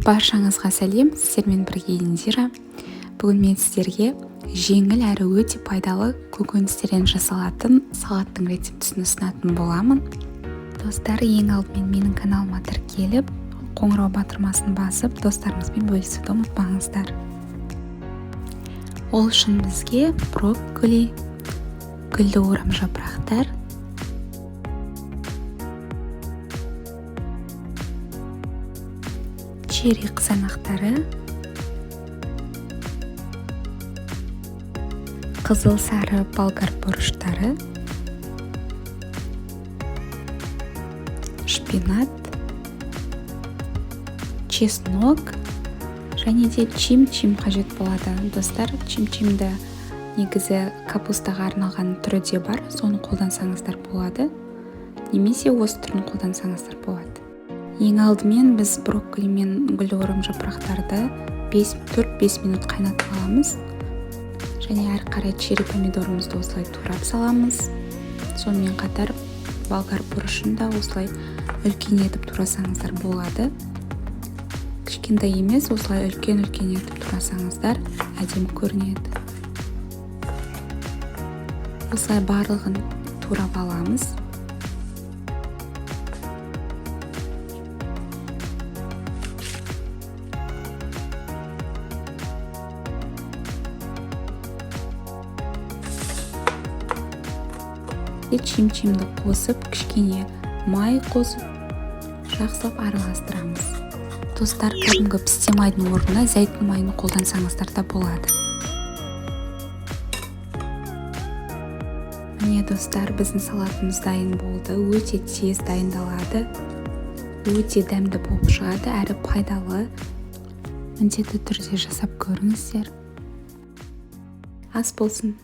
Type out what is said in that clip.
Баршаңызға сәлем, сіздермен бірге Индира. Бүгін мен сіздерге жеңіл әрі өте пайдалы көкөністерден жасалатын салаттың рецептісін ұсынатын боламын. Достар, ең алдымен менің каналыма тіркеліп, қоңырау батырмасын басып, достарыңызбен бөлісуді ұмытпаңыздар. Ол үшін бізге брокколи, гүлді орам жапырақтар, черри қызанақтары, қызыл сары болгар бұрыштары, шпинат, чеснок және де чим-чим қажет болады. Достар, чим-чимді негізі капустаға арналған түрі де бар, соны қолдансаңыздар болады, немесе осы түрін қолдансаңыздар болады. Ең алдымен біз брокколи мен гүлді орам жапырақтарды 4-5 минут қайнатып аламыз. Және әрі қарай черри помидорымызды осылай турап саламыз. Сонымен қатар болгар бұрышын да осылай үлкен етіп турасаңыздар болады. Кішкентай емес, осылай үлкен етіп турасаңыздар әдемі көрінеді. Осылай барлығын турап аламыз. Чим-чимді қосып, кішкене май қосып, жақсылап араластырамыз. Достар, кәдімгі пісте майдың орнына зәйтүн майын қолдансаңыздар да болады. Міне достар, біздің салатымыз дайын болды. Өте тез дайындалады. Өте дәмді болып шығады, әрі пайдалы. Міндетті түрде жасап көріңіздер. Ас болсын.